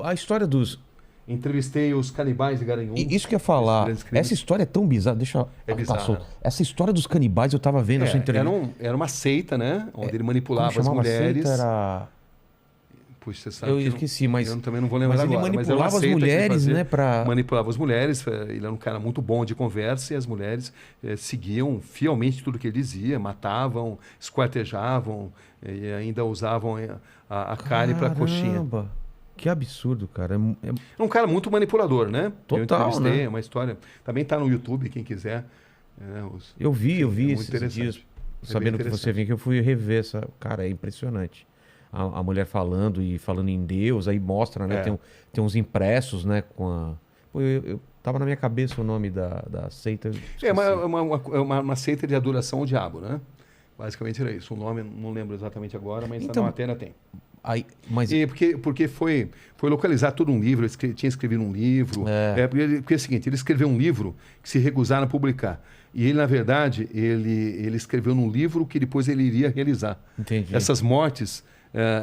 A história dos... Entrevistei os canibais de Garanhuns. Isso que eu ia falar. Essa história é tão bizarra. Deixa eu... É bizarra. Essa história dos canibais eu tava vendo a sua entrevista. Era uma seita, né? Onde ele manipulava Como as chamava mulheres. A seita era... Puxa, você sabe Eu que esqueci, mas... Eu também não vou lembrar mas ele agora. manipulava as mulheres, né? Manipulava as mulheres. Ele era um cara muito bom de conversa e as mulheres seguiam fielmente tudo que ele dizia. Matavam, esquartejavam e ainda usavam a carne para coxinha. Que absurdo, cara. É um cara muito manipulador, né? Total, eu entrevistei, né? É uma história... Também tá no YouTube, quem quiser. Eu vi muito esses dias, sabendo que você vinha, que eu fui rever essa... Cara, é impressionante. A mulher falando em Deus, aí mostra, né? Tem uns impressos, né? Pô, eu tava na minha cabeça o nome da seita. É uma seita de adoração ao diabo, né? Basicamente era isso. O nome, não lembro exatamente agora, mas então, na matéria tem. Porque foi localizar todo um livro, ele tinha escrevido um livro. Porque é o seguinte, ele escreveu um livro que se recusaram a publicar. E ele, na verdade, ele escreveu num livro que depois ele iria realizar. Entendi. Essas mortes,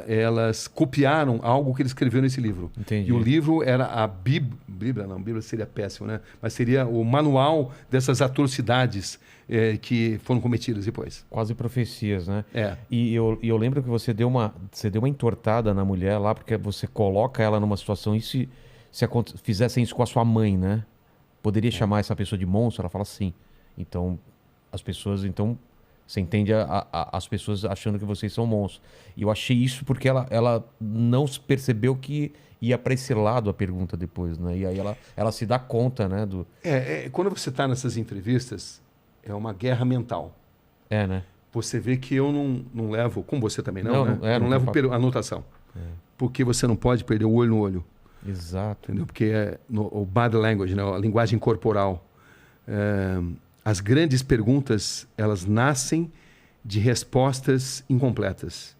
elas copiaram algo que ele escreveu nesse livro. Entendi. E o livro era a Bíblia seria péssimo, né? Mas seria o manual dessas atrocidades que foram cometidas depois. Quase profecias, né? É. E eu lembro que você deu uma entortada na mulher lá, porque você coloca ela numa situação, e se fizessem isso com a sua mãe, né? Poderia chamar essa pessoa de monstro? Ela fala sim. Então, as pessoas... Você entende as pessoas achando que vocês são monstros. E eu achei isso porque ela não percebeu que ia para esse lado a pergunta depois, né? E aí ela se dá conta, né? Quando você está nessas entrevistas, é uma guerra mental. Né? Você vê que eu não levo, como você também não, né? Eu não levo anotação. Porque você não pode perder o olho no olho. Exato. Entendeu? Porque o body language, né? A linguagem corporal. As grandes perguntas, elas nascem de respostas incompletas,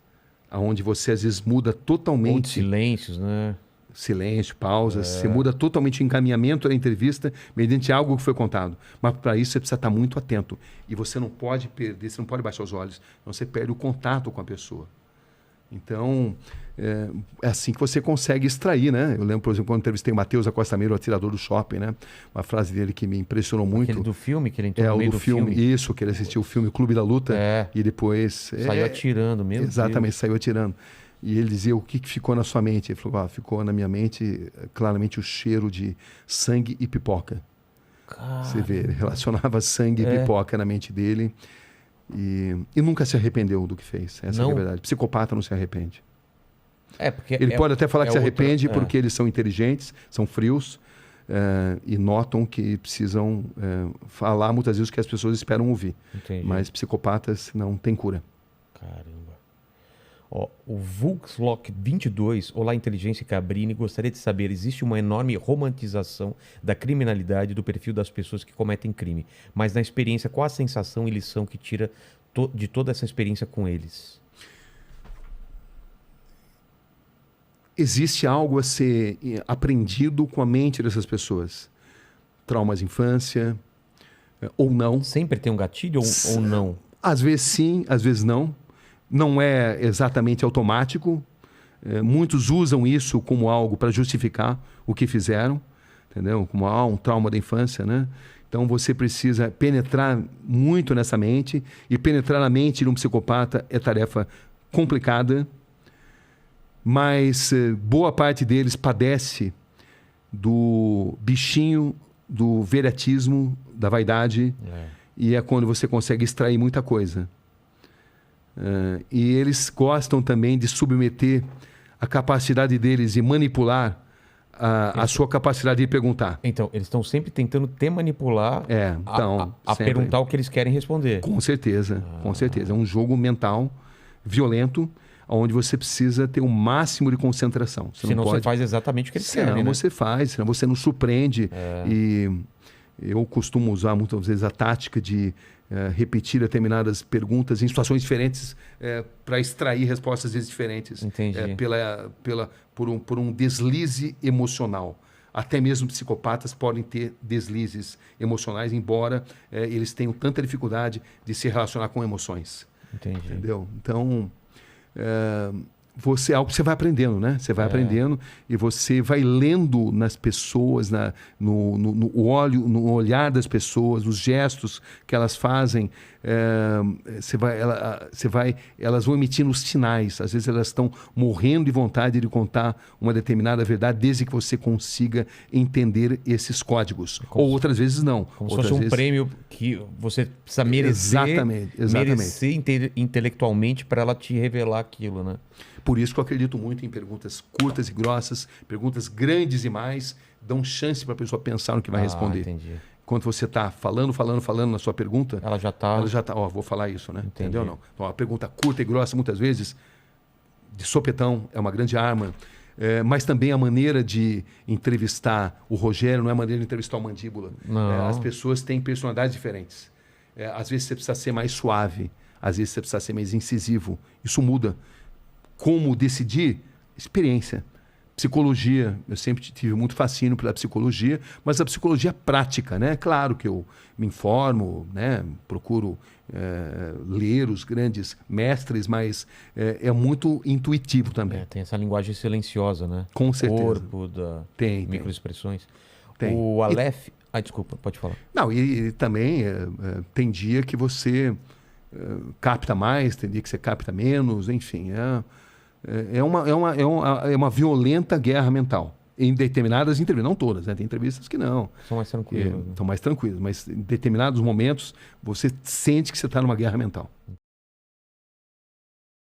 aonde você às vezes muda totalmente... Ou de silêncios, né? Silêncio, pausas, você muda totalmente o encaminhamento da entrevista mediante algo que foi contado. Mas para isso você precisa estar muito atento. E você não pode perder, você não pode baixar os olhos, senão você perde o contato com a pessoa. Então, é assim que você consegue extrair, né? Eu lembro, por exemplo, quando eu entrevistei o Matheus Acosta Meiro, o atirador do shopping, né? Uma frase dele que me impressionou muito. Aquele do filme, que ele entrou no meio do filme. Isso, que ele assistiu o filme Clube da Luta e depois... Saiu atirando mesmo. Exatamente, saiu atirando. E ele dizia, o que ficou na sua mente? Ele falou, ficou na minha mente claramente o cheiro de sangue e pipoca. Caramba. Você vê, ele relacionava sangue e pipoca na mente dele. E nunca se arrependeu do que fez. Essa é a verdade. Psicopata não se arrepende. Porque ele pode até falar que se arrepende porque eles são inteligentes, são frios e notam que precisam falar muitas vezes o que as pessoas esperam ouvir. Entendi. Mas psicopatas não têm cura. Caramba. O Vulkslock 22, olá Inteligência Cabrini, gostaria de saber, existe uma enorme romantização da criminalidade do perfil das pessoas que cometem crime, mas na experiência, qual a sensação e lição que tira de toda essa experiência com eles? Existe algo a ser aprendido com a mente dessas pessoas. Traumas de infância, ou não. Sempre tem um gatilho ou não? Às vezes sim, às vezes não. Não é exatamente automático. Muitos usam isso como algo para justificar o que fizeram, entendeu? Como um trauma da infância, né? Então você precisa penetrar muito nessa mente, e penetrar na mente de um psicopata é tarefa complicada, mas boa parte deles padece do bichinho, do veratismo, da vaidade, e é quando você consegue extrair muita coisa. E eles gostam também de submeter a capacidade deles de manipular a sua capacidade de perguntar. Então, eles estão sempre tentando te manipular a perguntar o que eles querem responder. Com certeza, com certeza. É um jogo mental violento, onde você precisa ter o máximo de concentração. Senão você faz exatamente o que eles querem, né? Você faz, senão você não surpreende. E eu costumo usar muitas vezes a tática de repetir determinadas perguntas em situações diferentes para extrair respostas às vezes diferentes. Entendi. Por um deslize emocional. Até mesmo psicopatas podem ter deslizes emocionais, embora eles tenham tanta dificuldade de se relacionar com emoções. Entendi. Entendeu? Então, é algo que você vai aprendendo, né? Você vai aprendendo e você vai lendo nas pessoas, no olhar das pessoas, nos gestos que elas fazem. Elas vão emitindo os sinais. Às vezes elas estão morrendo de vontade de contar uma determinada verdade, desde que você consiga entender esses códigos. Ou outras vezes não. Como se fosse um prêmio que você precisa merecer, merecer intelectualmente para ela te revelar aquilo, né? Por isso que eu acredito muito em perguntas curtas e grossas, perguntas grandes e mais, dão chance para a pessoa pensar no que vai responder. Entendi. Enquanto você está falando na sua pergunta, ela já está, vou falar isso, né? Entendi. Entendeu? Não. Então, a pergunta curta e grossa, muitas vezes, de sopetão, é uma grande arma. Mas também a maneira de entrevistar o Rogério não é a maneira de entrevistar o Mandíbula. As pessoas têm personalidades diferentes. Às vezes você precisa ser mais suave, às vezes você precisa ser mais incisivo. Isso muda. Como decidir? Experiência. Psicologia, eu sempre tive muito fascínio pela psicologia, mas a psicologia prática, né? Claro que eu me informo, né? Procuro ler os grandes mestres, mas é muito intuitivo também. Tem essa linguagem silenciosa, né? Com certeza. Corpo, microexpressões. Tem. O Aleph... desculpa, pode falar. Não, e também tem dia que você capta mais, tem dia que você capta menos, enfim. É uma violenta guerra mental. Em determinadas entrevistas, não todas, né? Tem entrevistas que não. São mais tranquilas. Estão mais tranquilas, mas em determinados momentos você sente que você está numa guerra mental.